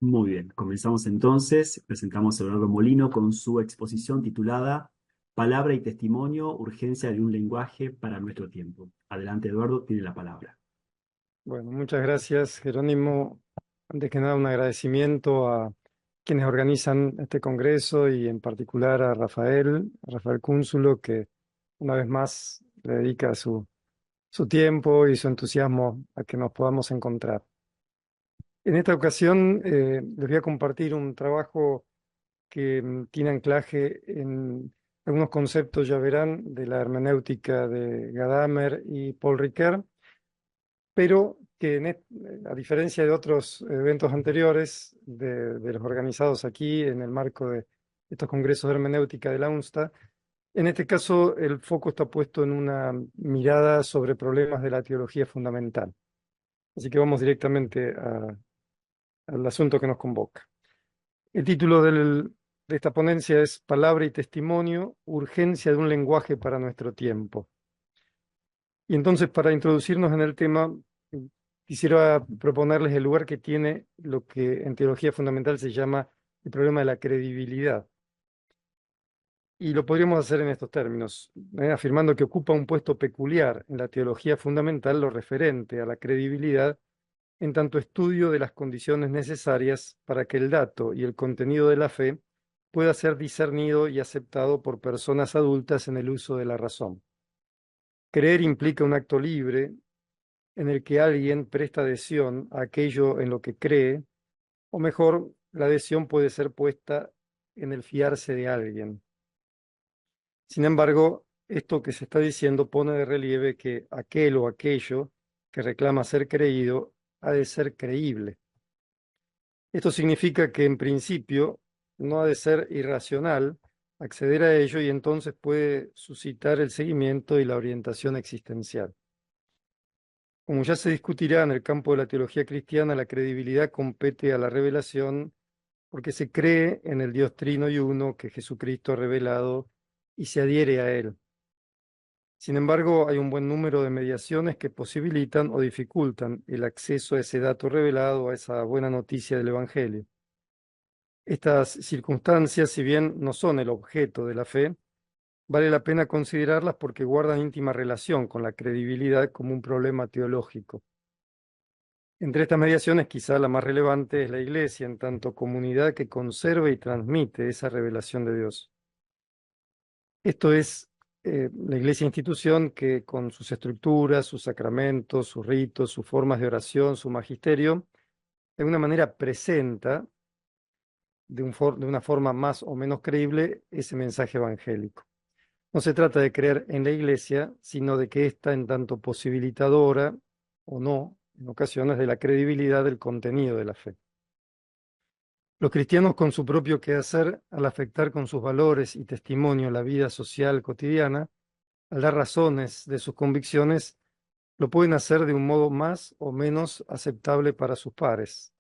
Muy bien, comenzamos entonces. Presentamos a Eduardo Molino con su exposición titulada Palabra y Testimonio, urgencia de un lenguaje para nuestro tiempo. Adelante, Eduardo, tiene la palabra. Bueno, muchas gracias, Jerónimo. Antes que nada, un agradecimiento a quienes organizan este congreso y en particular a Rafael Cúnzulo, que una vez más le dedica su tiempo y su entusiasmo a que nos podamos encontrar. En esta ocasión les voy a compartir un trabajo que tiene anclaje en algunos conceptos, ya verán, de la hermenéutica de Gadamer y Paul Ricoeur, pero que a diferencia de otros eventos anteriores, de los organizados aquí en el marco de estos congresos de hermenéutica de la UNSTA, en este caso el foco está puesto en una mirada sobre problemas de la teología fundamental. Así que vamos directamente al asunto que nos convoca. El título de esta ponencia es Palabra y Testimonio, urgencia de un lenguaje para nuestro tiempo. Y entonces, para introducirnos en el tema, quisiera proponerles el lugar que tiene lo que en teología fundamental se llama el problema de la credibilidad. Y lo podríamos hacer en estos términos, afirmando que ocupa un puesto peculiar en la teología fundamental lo referente a la credibilidad en tanto estudio de las condiciones necesarias para que el dato y el contenido de la fe pueda ser discernido y aceptado por personas adultas en el uso de la razón. Creer implica un acto libre en el que alguien presta adhesión a aquello en lo que cree, o mejor, la adhesión puede ser puesta en el fiarse de alguien. Sin embargo, esto que se está diciendo pone de relieve que aquel o aquello que reclama ser creído ha de ser creíble. Esto significa que en principio no ha de ser irracional acceder a ello y entonces puede suscitar el seguimiento y la orientación existencial. Como ya se discutirá en el campo de la teología cristiana, la credibilidad compete a la revelación porque se cree en el Dios trino y uno que Jesucristo ha revelado y se adhiere a él. Sin embargo, hay un buen número de mediaciones que posibilitan o dificultan el acceso a ese dato revelado, a esa buena noticia del Evangelio. Estas circunstancias, si bien no son el objeto de la fe, vale la pena considerarlas porque guardan íntima relación con la credibilidad como un problema teológico. Entre estas mediaciones, quizá la más relevante es la Iglesia, en tanto comunidad que conserva y transmite esa revelación de Dios. Esto es la Iglesia institución que con sus estructuras, sus sacramentos, sus ritos, sus formas de oración, su magisterio, de alguna manera presenta de una forma más o menos creíble ese mensaje evangélico. No se trata de creer en la Iglesia, sino de que ésta, en tanto posibilitadora o no, en ocasiones, de la credibilidad del contenido de la fe. Los cristianos, con su propio quehacer, al afectar con sus valores y testimonio la vida social cotidiana, al dar razones de sus convicciones, lo pueden hacer de un modo más o menos aceptable para sus pares.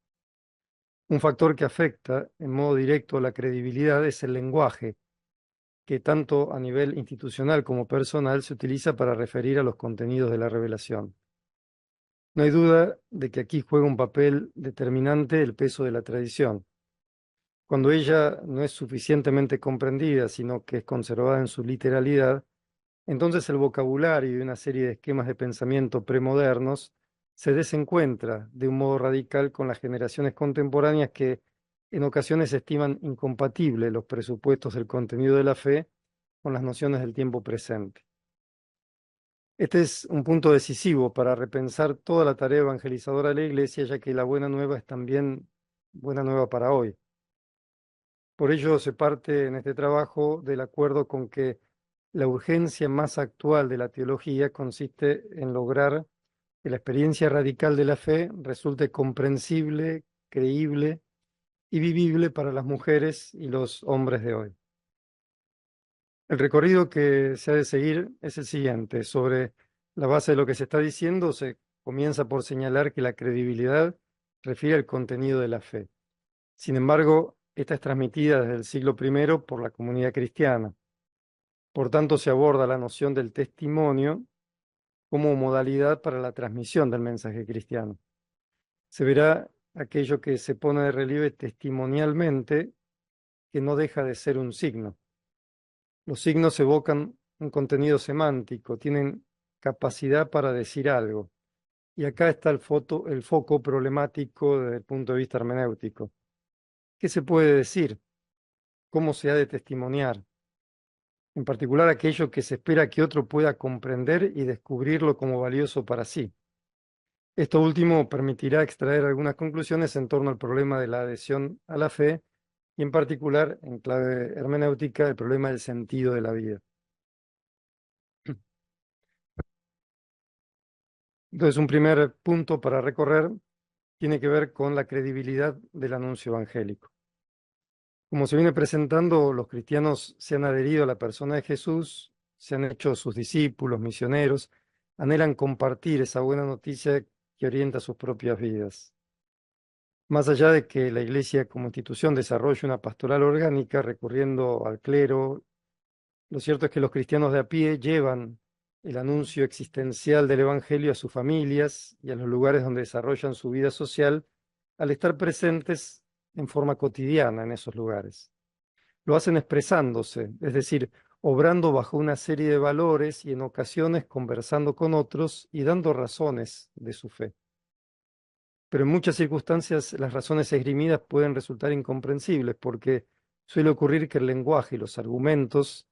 Un factor que afecta en modo directo la credibilidad es el lenguaje, que tanto a nivel institucional como personal se utiliza para referir a los contenidos de la revelación. No hay duda de que aquí juega un papel determinante el peso de la tradición. Cuando ella no es suficientemente comprendida, sino que es conservada en su literalidad, entonces el vocabulario y una serie de esquemas de pensamiento premodernos se desencuentra de un modo radical con las generaciones contemporáneas que en ocasiones estiman incompatibles los presupuestos del contenido de la fe con las nociones del tiempo presente. Este es un punto decisivo para repensar toda la tarea evangelizadora de la Iglesia, ya que la buena nueva es también buena nueva para hoy. Por ello se parte en este trabajo del acuerdo con que la urgencia más actual de la teología consiste en lograr que la experiencia radical de la fe resulte comprensible, creíble y vivible para las mujeres y los hombres de hoy. El recorrido que se ha de seguir es el siguiente. Sobre la base de lo que se está diciendo, se comienza por señalar que la credibilidad refiere al contenido de la fe. Sin embargo, esta es transmitida desde el siglo I por la comunidad cristiana. Por tanto, se aborda la noción del testimonio como modalidad para la transmisión del mensaje cristiano. Se verá aquello que se pone de relieve testimonialmente, que no deja de ser un signo. Los signos evocan un contenido semántico, tienen capacidad para decir algo. Y acá está el foco problemático desde el punto de vista hermenéutico. ¿Qué se puede decir? ¿Cómo se ha de testimoniar? En particular aquello que se espera que otro pueda comprender y descubrirlo como valioso para sí. Esto último permitirá extraer algunas conclusiones en torno al problema de la adhesión a la fe y en particular, en clave hermenéutica, el problema del sentido de la vida. Entonces, un primer punto para recorrer tiene que ver con la credibilidad del anuncio evangélico. Como se viene presentando, los cristianos se han adherido a la persona de Jesús, se han hecho sus discípulos, misioneros, anhelan compartir esa buena noticia que orienta sus propias vidas. Más allá de que la Iglesia como institución desarrolle una pastoral orgánica recurriendo al clero, lo cierto es que los cristianos de a pie llevan el anuncio existencial del Evangelio a sus familias y a los lugares donde desarrollan su vida social al estar presentes en forma cotidiana en esos lugares. Lo hacen expresándose, es decir, obrando bajo una serie de valores y en ocasiones conversando con otros y dando razones de su fe. Pero en muchas circunstancias las razones esgrimidas pueden resultar incomprensibles porque suele ocurrir que el lenguaje y los argumentos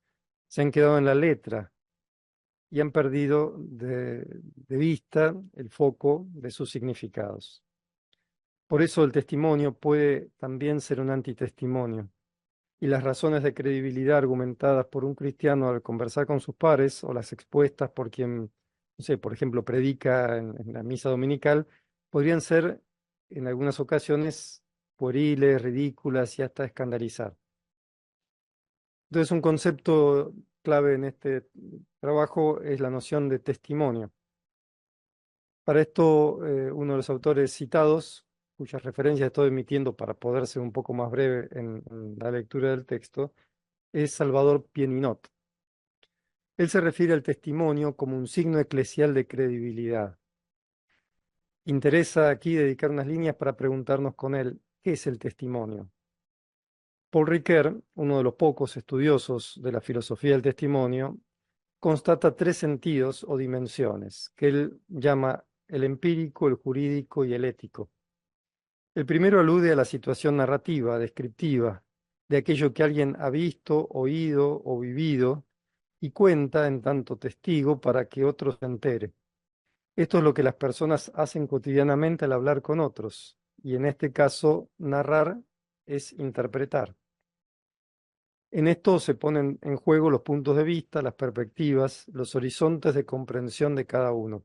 se han quedado en la letra y han perdido de vista el foco de sus significados. Por eso el testimonio puede también ser un antitestimonio, y las razones de credibilidad argumentadas por un cristiano al conversar con sus pares o las expuestas por quien, no sé, por ejemplo, predica en la misa dominical, podrían ser en algunas ocasiones pueriles, ridículas y hasta escandalizar. Entonces, un concepto clave en este trabajo es la noción de testimonio. Para esto, uno de los autores citados, cuyas referencias estoy emitiendo para poder ser un poco más breve en la lectura del texto, es Salvador Pieninot. Él se refiere al testimonio como un signo eclesial de credibilidad. Interesa aquí dedicar unas líneas para preguntarnos con él, ¿qué es el testimonio? Paul Ricoeur, uno de los pocos estudiosos de la filosofía del testimonio, constata tres sentidos o dimensiones que él llama el empírico, el jurídico y el ético. El primero alude a la situación narrativa, descriptiva, de aquello que alguien ha visto, oído o vivido y cuenta en tanto testigo para que otro se entere. Esto es lo que las personas hacen cotidianamente al hablar con otros, y en este caso, narrar es interpretar. En esto se ponen en juego los puntos de vista, las perspectivas, los horizontes de comprensión de cada uno.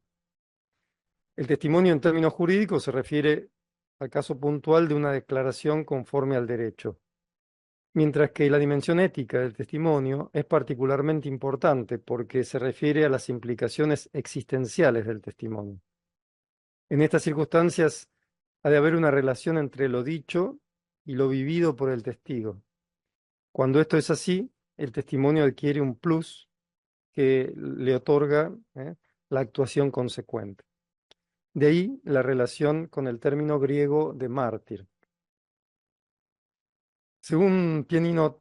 El testimonio en términos jurídicos se refiere al caso puntual de una declaración conforme al derecho, mientras que la dimensión ética del testimonio es particularmente importante porque se refiere a las implicaciones existenciales del testimonio. En estas circunstancias ha de haber una relación entre lo dicho y lo vivido por el testigo. Cuando esto es así, el testimonio adquiere un plus que le otorga la actuación consecuente. De ahí la relación con el término griego de mártir. Según Pieninot,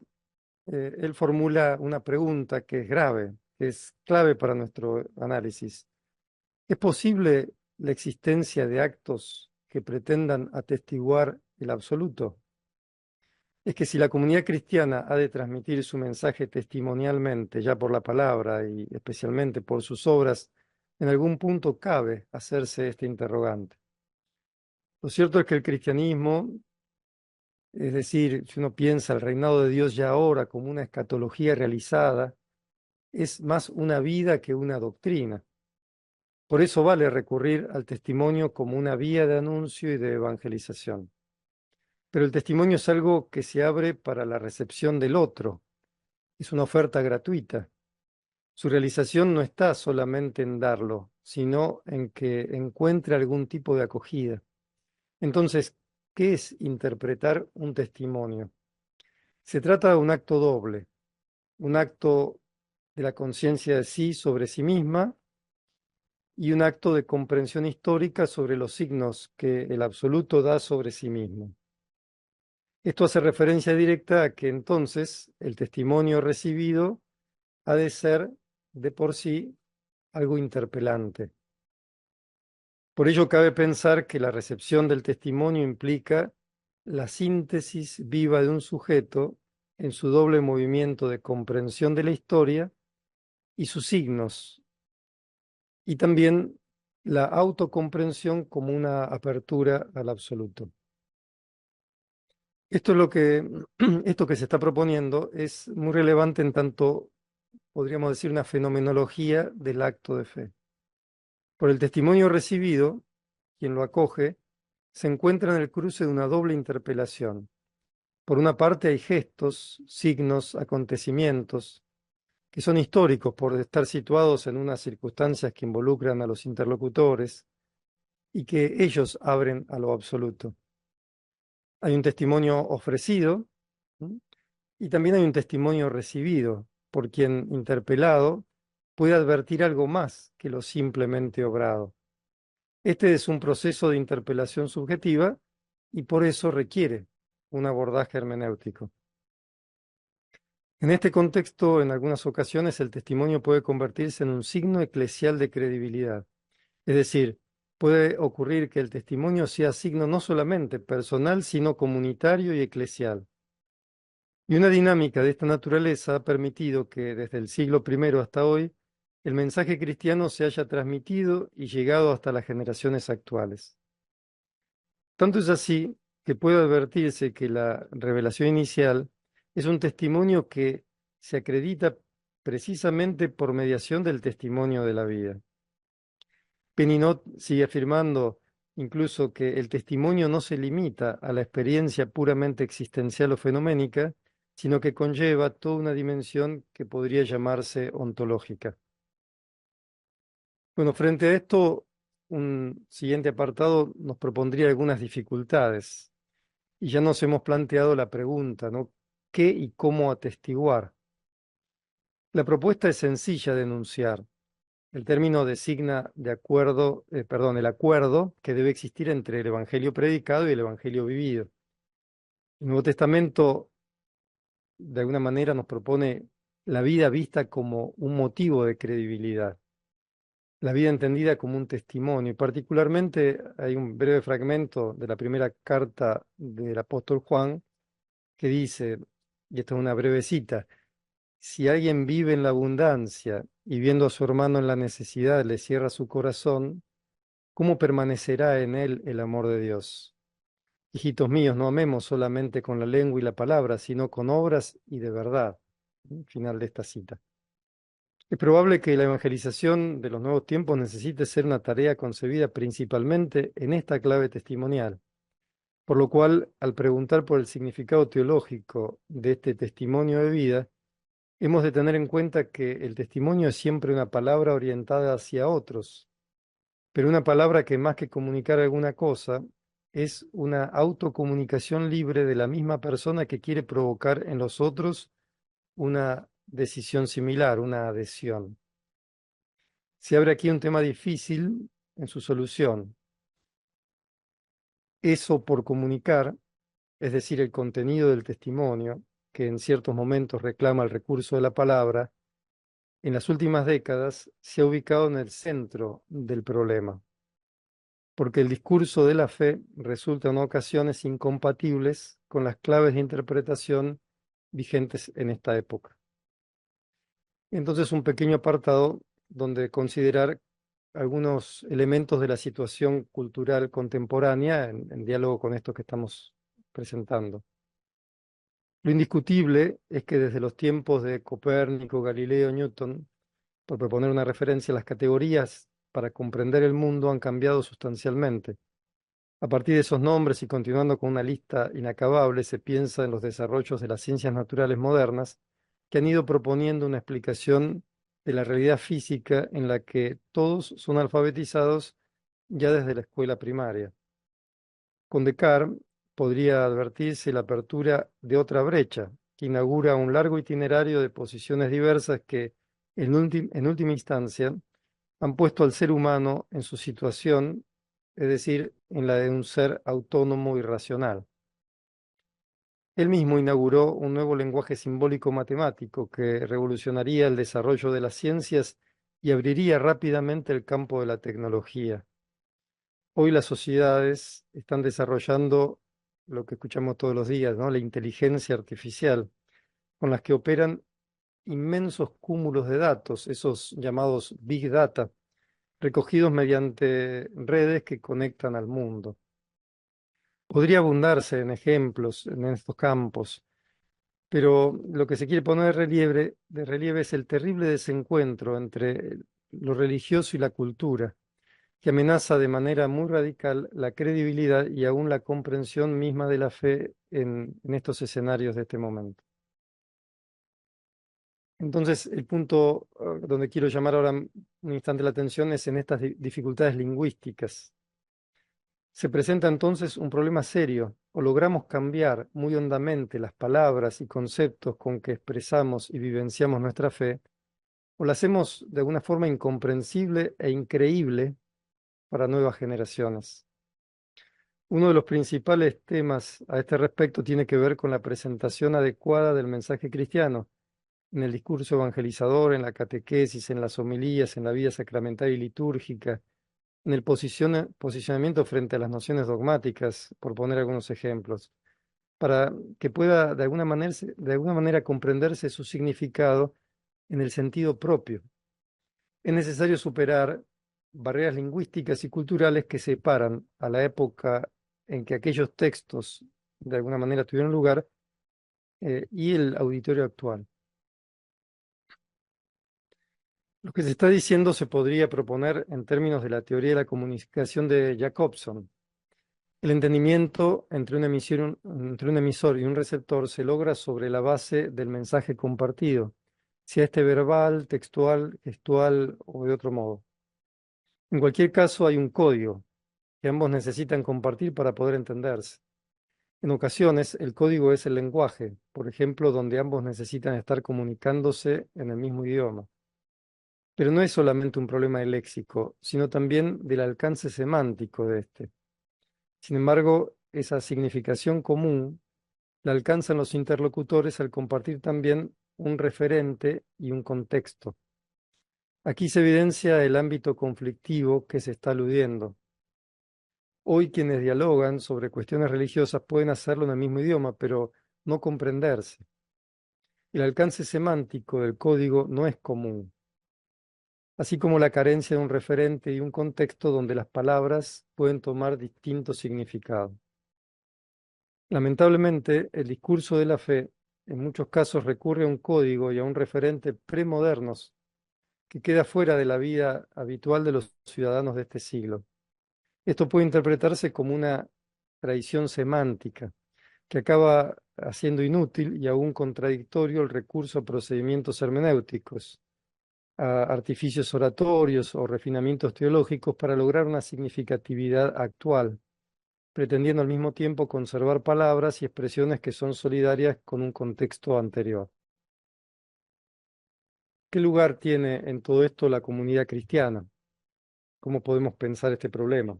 él formula una pregunta que es grave, que es clave para nuestro análisis. ¿Es posible la existencia de actos que pretendan atestiguar el absoluto? Es que si la comunidad cristiana ha de transmitir su mensaje testimonialmente, ya por la palabra y especialmente por sus obras, en algún punto cabe hacerse este interrogante. Lo cierto es que el cristianismo, es decir, si uno piensa el reinado de Dios ya ahora como una escatología realizada, es más una vida que una doctrina. Por eso vale recurrir al testimonio como una vía de anuncio y de evangelización. Pero el testimonio es algo que se abre para la recepción del otro. Es una oferta gratuita. Su realización no está solamente en darlo, sino en que encuentre algún tipo de acogida. Entonces, ¿qué es interpretar un testimonio? Se trata de un acto doble, un acto de la conciencia de sí sobre sí misma y un acto de comprensión histórica sobre los signos que el absoluto da sobre sí mismo. Esto hace referencia directa a que entonces el testimonio recibido ha de ser de por sí algo interpelante. Por ello cabe pensar que la recepción del testimonio implica la síntesis viva de un sujeto en su doble movimiento de comprensión de la historia y sus signos, y también la autocomprensión como una apertura al absoluto. Esto es lo que, esto que se está proponiendo es muy relevante en tanto, podríamos decir, una fenomenología del acto de fe. Por el testimonio recibido, quien lo acoge, se encuentra en el cruce de una doble interpelación. Por una parte hay gestos, signos, acontecimientos, que son históricos por estar situados en unas circunstancias que involucran a los interlocutores y que ellos abren a lo absoluto. Hay un testimonio ofrecido, ¿sí? Y también hay un testimonio recibido, por quien interpelado puede advertir algo más que lo simplemente obrado. Este es un proceso de interpelación subjetiva y por eso requiere un abordaje hermenéutico. En este contexto, en algunas ocasiones, el testimonio puede convertirse en un signo eclesial de credibilidad. Es decir, puede ocurrir que el testimonio sea signo no solamente personal, sino comunitario y eclesial. Y una dinámica de esta naturaleza ha permitido que desde el siglo I hasta hoy el mensaje cristiano se haya transmitido y llegado hasta las generaciones actuales. Tanto es así que puede advertirse que la revelación inicial es un testimonio que se acredita precisamente por mediación del testimonio de la vida. Peninot sigue afirmando incluso que el testimonio no se limita a la experiencia puramente existencial o fenoménica, sino que conlleva toda una dimensión que podría llamarse ontológica. Bueno, frente a esto, un siguiente apartado nos propondría algunas dificultades. Y ya nos hemos planteado la pregunta, ¿no? ¿Qué y cómo atestiguar? La propuesta es sencilla de enunciar. El término designa de acuerdo, el acuerdo que debe existir entre el evangelio predicado y el evangelio vivido. El Nuevo Testamento, de alguna manera, nos propone la vida vista como un motivo de credibilidad, la vida entendida como un testimonio. Y particularmente hay un breve fragmento de la primera carta del apóstol Juan que dice, y esto es una breve cita: si alguien vive en la abundancia y viendo a su hermano en la necesidad le cierra su corazón, ¿cómo permanecerá en él el amor de Dios? Hijitos míos, no amemos solamente con la lengua y la palabra, sino con obras y de verdad. Final de esta cita. Es probable que la evangelización de los nuevos tiempos necesite ser una tarea concebida principalmente en esta clave testimonial, por lo cual, al preguntar por el significado teológico de este testimonio de vida, hemos de tener en cuenta que el testimonio es siempre una palabra orientada hacia otros, pero una palabra que más que comunicar alguna cosa, es una autocomunicación libre de la misma persona que quiere provocar en los otros una decisión similar, una adhesión. Se abre aquí un tema difícil en su solución. Eso por comunicar, es decir, el contenido del testimonio, que en ciertos momentos reclama el recurso de la palabra, en las últimas décadas se ha ubicado en el centro del problema, porque el discurso de la fe resulta en ocasiones incompatibles con las claves de interpretación vigentes en esta época. Entonces, un pequeño apartado donde considerar algunos elementos de la situación cultural contemporánea en diálogo con esto que estamos presentando. Lo indiscutible es que desde los tiempos de Copérnico, Galileo, Newton, por proponer una referencia, las categorías para comprender el mundo han cambiado sustancialmente. A partir de esos nombres y continuando con una lista inacabable, se piensa en los desarrollos de las ciencias naturales modernas que han ido proponiendo una explicación de la realidad física en la que todos son alfabetizados ya desde la escuela primaria. Con Descartes podría advertirse la apertura de otra brecha que inaugura un largo itinerario de posiciones diversas que, en última instancia, han puesto al ser humano en su situación, es decir, en la de un ser autónomo y racional. Él mismo inauguró un nuevo lenguaje simbólico matemático que revolucionaría el desarrollo de las ciencias y abriría rápidamente el campo de la tecnología. Hoy las sociedades están desarrollando lo que escuchamos todos los días, ¿no? La inteligencia artificial, con las que operan inmensos cúmulos de datos, esos llamados Big Data, recogidos mediante redes que conectan al mundo. Podría abundarse en ejemplos en estos campos, pero lo que se quiere poner de relieve es el terrible desencuentro entre lo religioso y la cultura, que amenaza de manera muy radical la credibilidad y aún la comprensión misma de la fe en estos escenarios de este momento. Entonces, el punto donde quiero llamar ahora un instante la atención es en estas dificultades lingüísticas. Se presenta entonces un problema serio. O logramos cambiar muy hondamente las palabras y conceptos con que expresamos y vivenciamos nuestra fe, o la hacemos de alguna forma incomprensible e increíble para nuevas generaciones. Uno de los principales temas a este respecto tiene que ver con la presentación adecuada del mensaje cristiano en el discurso evangelizador, en la catequesis, en las homilías, en la vida sacramental y litúrgica, en el posicionamiento frente a las nociones dogmáticas, por poner algunos ejemplos, para que pueda de alguna manera comprenderse su significado en el sentido propio. Es necesario superar barreras lingüísticas y culturales que separan a la época en que aquellos textos de alguna manera tuvieron lugar y el auditorio actual. Lo que se está diciendo se podría proponer en términos de la teoría de la comunicación de Jacobson. El entendimiento entre entre un emisor y un receptor se logra sobre la base del mensaje compartido, sea este verbal, textual, gestual o de otro modo. En cualquier caso, hay un código que ambos necesitan compartir para poder entenderse. En ocasiones, el código es el lenguaje, por ejemplo, donde ambos necesitan estar comunicándose en el mismo idioma. Pero no es solamente un problema de léxico, sino también del alcance semántico de este. Sin embargo, esa significación común la alcanzan los interlocutores al compartir también un referente y un contexto. Aquí se evidencia el ámbito conflictivo que se está aludiendo. Hoy quienes dialogan sobre cuestiones religiosas pueden hacerlo en el mismo idioma, pero no comprenderse. El alcance semántico del código no es común, así como la carencia de un referente y un contexto donde las palabras pueden tomar distintos significados. Lamentablemente, el discurso de la fe en muchos casos recurre a un código y a un referente premodernos que queda fuera de la vida habitual de los ciudadanos de este siglo. Esto puede interpretarse como una traición semántica que acaba haciendo inútil y aún contradictorio el recurso a procedimientos hermenéuticos, a artificios oratorios o refinamientos teológicos para lograr una significatividad actual, pretendiendo al mismo tiempo conservar palabras y expresiones que son solidarias con un contexto anterior. ¿Qué lugar tiene en todo esto la comunidad cristiana? ¿Cómo podemos pensar este problema?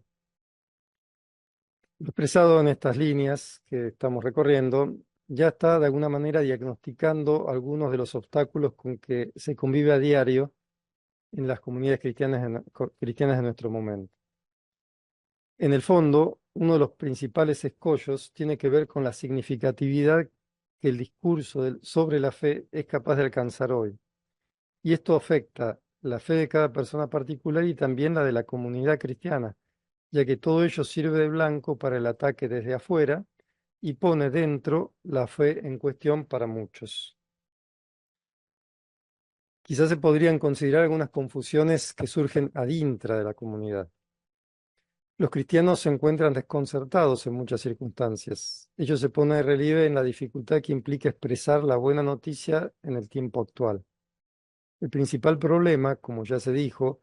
Lo expresado en estas líneas que estamos recorriendo ya está de alguna manera diagnosticando algunos de los obstáculos con que se convive a diario en las comunidades cristianas de nuestro momento. En el fondo, uno de los principales escollos tiene que ver con la significatividad que el discurso sobre la fe es capaz de alcanzar hoy. Y esto afecta la fe de cada persona particular y también la de la comunidad cristiana, ya que todo ello sirve de blanco para el ataque desde afuera y pone dentro la fe en cuestión para muchos. Quizás se podrían considerar algunas confusiones que surgen adintra de la comunidad. Los cristianos se encuentran desconcertados en muchas circunstancias. Ello se pone de relieve en la dificultad que implica expresar la buena noticia en el tiempo actual. El principal problema, como ya se dijo,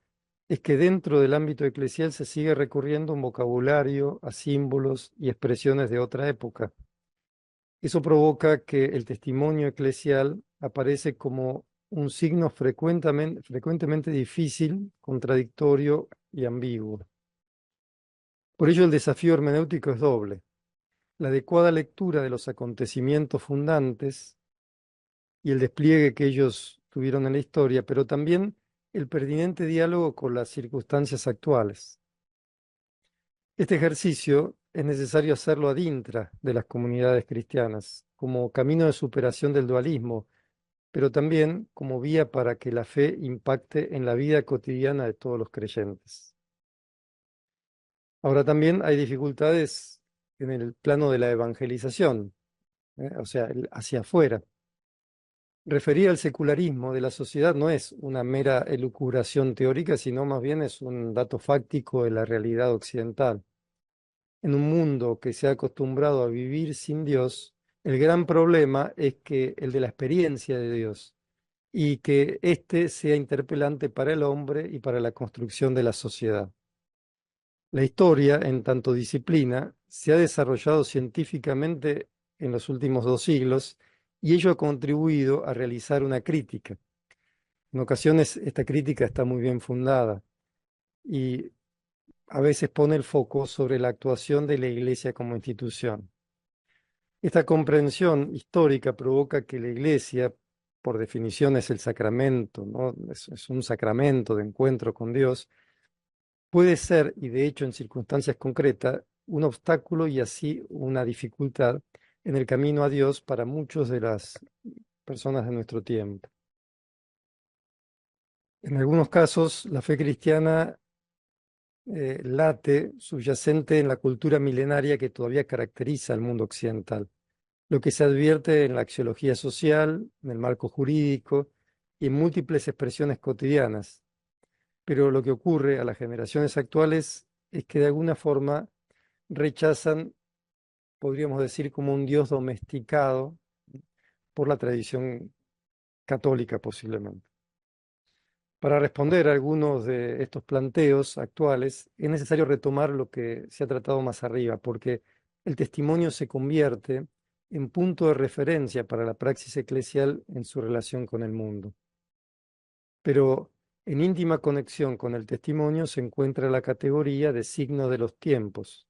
es que dentro del ámbito eclesial se sigue recurriendo a un vocabulario, a símbolos y expresiones de otra época. Eso provoca que el testimonio eclesial aparece como un signo frecuentemente difícil, contradictorio y ambiguo. Por ello, el desafío hermenéutico es doble: la adecuada lectura de los acontecimientos fundantes y el despliegue que ellos tuvieron en la historia, pero también el pertinente diálogo con las circunstancias actuales. Este ejercicio es necesario hacerlo ad intra de las comunidades cristianas, como camino de superación del dualismo, pero también como vía para que la fe impacte en la vida cotidiana de todos los creyentes. Ahora también hay dificultades en el plano de la evangelización, o sea, hacia afuera. Referir al secularismo de la sociedad no es una mera elucubración teórica, sino más bien es un dato fáctico de la realidad occidental. En un mundo que se ha acostumbrado a vivir sin Dios, el gran problema es que el de la experiencia de Dios, y que éste sea interpelante para el hombre y para la construcción de la sociedad. La historia, en tanto disciplina, se ha desarrollado científicamente en los últimos 2 siglos, y ello ha contribuido a realizar una crítica. En ocasiones esta crítica está muy bien fundada y a veces pone el foco sobre la actuación de la Iglesia como institución. Esta comprensión histórica provoca que la Iglesia, por definición es el sacramento, ¿no? Es un sacramento de encuentro con Dios, puede ser, y de hecho en circunstancias concretas, un obstáculo y así una dificultad en el camino a Dios para muchas de las personas de nuestro tiempo. En algunos casos, la fe cristiana late subyacente en la cultura milenaria que todavía caracteriza al mundo occidental, lo que se advierte en la axiología social, en el marco jurídico y en múltiples expresiones cotidianas. Pero lo que ocurre a las generaciones actuales es que de alguna forma rechazan, podríamos decir, como un Dios domesticado por la tradición católica posiblemente. Para responder a algunos de estos planteos actuales, es necesario retomar lo que se ha tratado más arriba, porque el testimonio se convierte en punto de referencia para la praxis eclesial en su relación con el mundo. Pero en íntima conexión con el testimonio se encuentra la categoría de signo de los tiempos.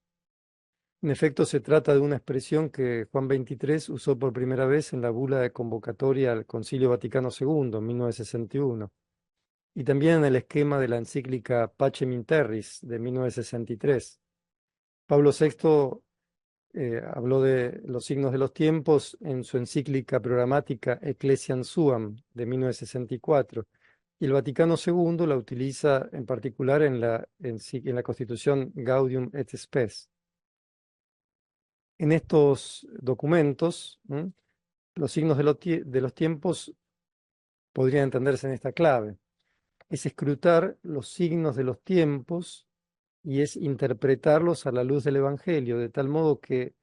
En efecto, se trata de una expresión que Juan XXIII usó por primera vez en la bula de convocatoria al Concilio Vaticano II en 1961, y también en el esquema de la encíclica Pacem in Terris de 1963. Pablo VI habló de los signos de los tiempos en su encíclica programática Ecclesiam Suam de 1964, y el Vaticano II la utiliza en particular en la Constitución Gaudium et Spes. En estos documentos, los signos de los tiempos podrían entenderse en esta clave: es escrutar los signos de los tiempos y es interpretarlos a la luz del Evangelio, de tal modo que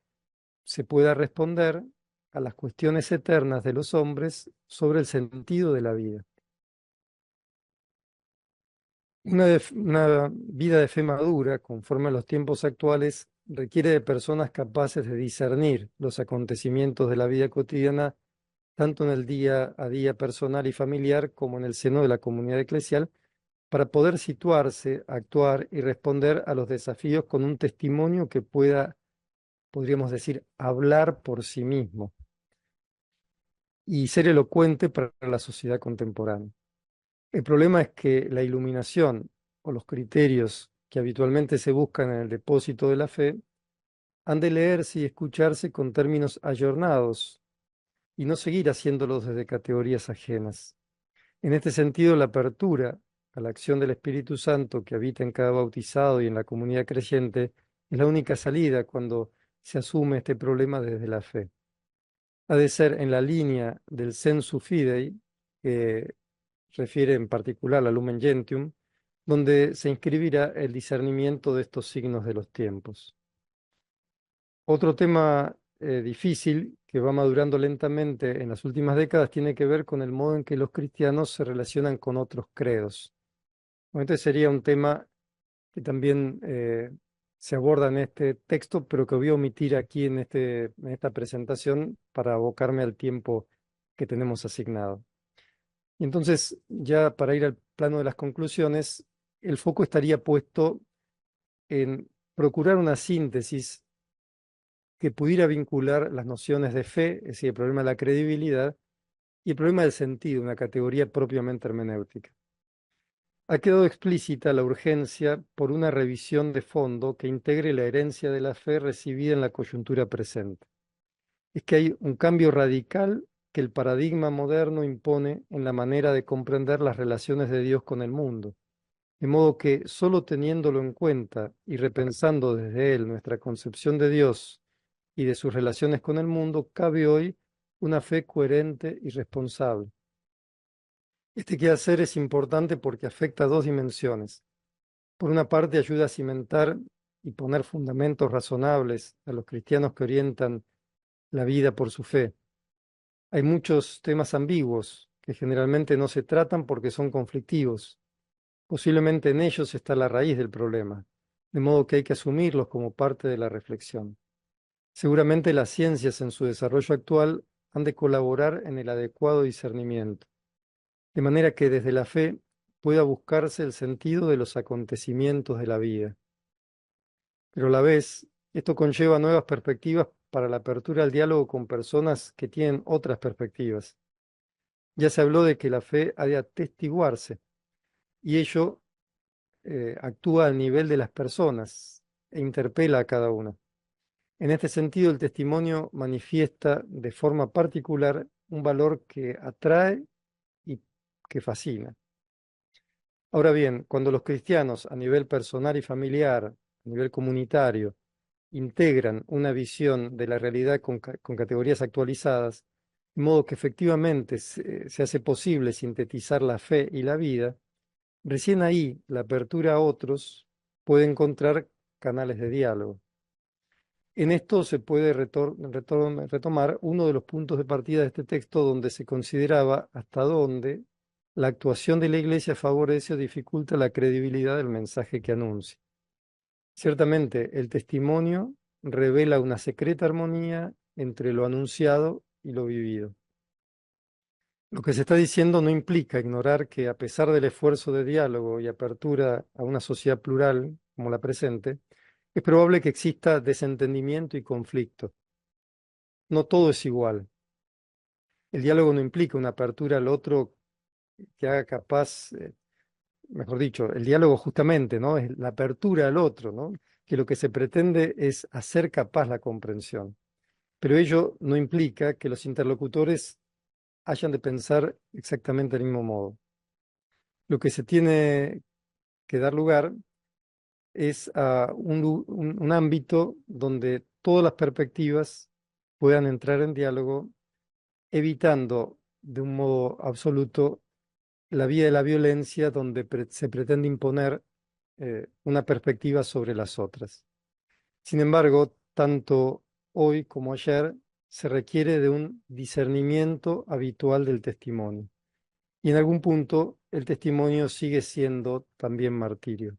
se pueda responder a las cuestiones eternas de los hombres sobre el sentido de la vida. Una vida de fe madura, conforme a los tiempos actuales, requiere de personas capaces de discernir los acontecimientos de la vida cotidiana, tanto en el día a día personal y familiar como en el seno de la comunidad eclesial, para poder situarse, actuar y responder a los desafíos con un testimonio que pueda, podríamos decir, hablar por sí mismo y ser elocuente para la sociedad contemporánea. El problema es que la iluminación o los criterios que habitualmente se buscan en el depósito de la fe han de leerse y escucharse con términos ayornados y no seguir haciéndolos desde categorías ajenas. En este sentido, la apertura a la acción del Espíritu Santo que habita en cada bautizado y en la comunidad creyente es la única salida cuando se asume este problema desde la fe. Ha de ser en la línea del sensu fidei, que refiere en particular al Lumen Gentium, donde se inscribirá el discernimiento de estos signos de los tiempos. Otro tema difícil que va madurando lentamente en las últimas décadas tiene que ver con el modo en que los cristianos se relacionan con otros credos. Este sería un tema que también se aborda en este texto, pero que voy a omitir aquí en esta presentación para abocarme al tiempo que tenemos asignado. Y entonces, ya para ir al plano de las conclusiones, el foco estaría puesto en procurar una síntesis que pudiera vincular las nociones de fe, es decir, el problema de la credibilidad, y el problema del sentido, una categoría propiamente hermenéutica. Ha quedado explícita la urgencia por una revisión de fondo que integre la herencia de la fe recibida en la coyuntura presente. Es que hay un cambio radical que el paradigma moderno impone en la manera de comprender las relaciones de Dios con el mundo, de modo que solo teniéndolo en cuenta y repensando desde él nuestra concepción de Dios y de sus relaciones con el mundo, cabe hoy una fe coherente y responsable. Este quehacer es importante porque afecta a dos dimensiones. Por una parte, ayuda a cimentar y poner fundamentos razonables a los cristianos que orientan la vida por su fe. Hay muchos temas ambiguos que generalmente no se tratan porque son conflictivos. Posiblemente en ellos está la raíz del problema, de modo que hay que asumirlos como parte de la reflexión. Seguramente las ciencias en su desarrollo actual han de colaborar en el adecuado discernimiento, de manera que desde la fe pueda buscarse el sentido de los acontecimientos de la vida. Pero a la vez, esto conlleva nuevas perspectivas para la apertura al diálogo con personas que tienen otras perspectivas. Ya se habló de que la fe ha de atestiguarse y ello actúa al nivel de las personas e interpela a cada una. En este sentido, el testimonio manifiesta de forma particular un valor que atrae y que fascina. Ahora bien, cuando los cristianos a nivel personal y familiar, a nivel comunitario, integran una visión de la realidad con categorías actualizadas, de modo que efectivamente se hace posible sintetizar la fe y la vida, recién ahí la apertura a otros puede encontrar canales de diálogo. En esto se puede retomar uno de los puntos de partida de este texto donde se consideraba hasta dónde la actuación de la Iglesia favorece o dificulta la credibilidad del mensaje que anuncia. Ciertamente, el testimonio revela una secreta armonía entre lo anunciado y lo vivido. Lo que se está diciendo no implica ignorar que, a pesar del esfuerzo de diálogo y apertura a una sociedad plural como la presente, es probable que exista desentendimiento y conflicto. No todo es igual. El diálogo no implica una apertura al otro que haga capaz, mejor dicho, el diálogo justamente, ¿no? Es la apertura al otro, ¿no? Que lo que se pretende es hacer capaz la comprensión. Pero ello no implica que los interlocutores hayan de pensar exactamente del mismo modo. Lo que se tiene que dar lugar es a un ámbito donde todas las perspectivas puedan entrar en diálogo, evitando de un modo absoluto la vía de la violencia donde se pretende imponer una perspectiva sobre las otras. Sin embargo, tanto hoy como ayer se requiere de un discernimiento habitual del testimonio. Y en algún punto el testimonio sigue siendo también martirio.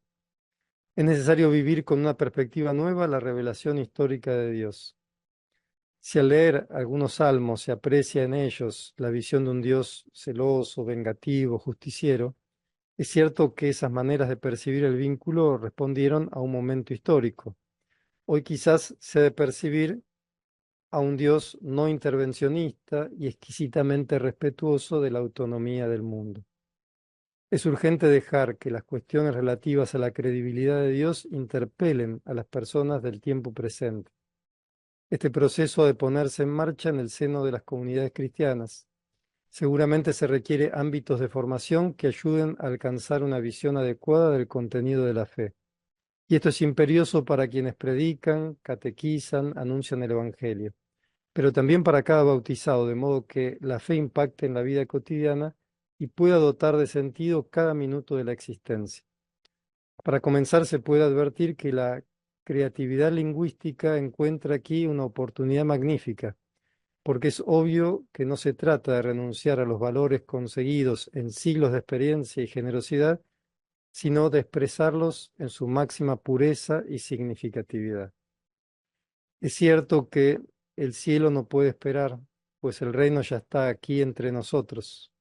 Es necesario vivir con una perspectiva nueva la revelación histórica de Dios. Si al leer algunos salmos se aprecia en ellos la visión de un Dios celoso, vengativo, justiciero, es cierto que esas maneras de percibir el vínculo respondieron a un momento histórico. Hoy quizás se ha de percibir a un Dios no intervencionista y exquisitamente respetuoso de la autonomía del mundo. Es urgente dejar que las cuestiones relativas a la credibilidad de Dios interpelen a las personas del tiempo presente. Este proceso ha de ponerse en marcha en el seno de las comunidades cristianas. Seguramente se requiere ámbitos de formación que ayuden a alcanzar una visión adecuada del contenido de la fe. Y esto es imperioso para quienes predican, catequizan, anuncian el Evangelio, pero también para cada bautizado, de modo que la fe impacte en la vida cotidiana y pueda dotar de sentido cada minuto de la existencia. Para comenzar, se puede advertir que la creatividad lingüística encuentra aquí una oportunidad magnífica, porque es obvio que no se trata de renunciar a los valores conseguidos en siglos de experiencia y generosidad, sino de expresarlos en su máxima pureza y significatividad. Es cierto que el cielo no puede esperar, pues el reino ya está aquí entre nosotros.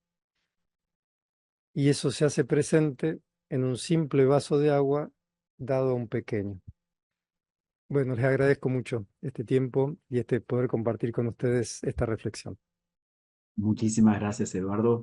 y eso se hace presente en un simple vaso de agua dado a un pequeño. Bueno, les agradezco mucho este tiempo y este poder compartir con ustedes esta reflexión. Muchísimas gracias, Eduardo.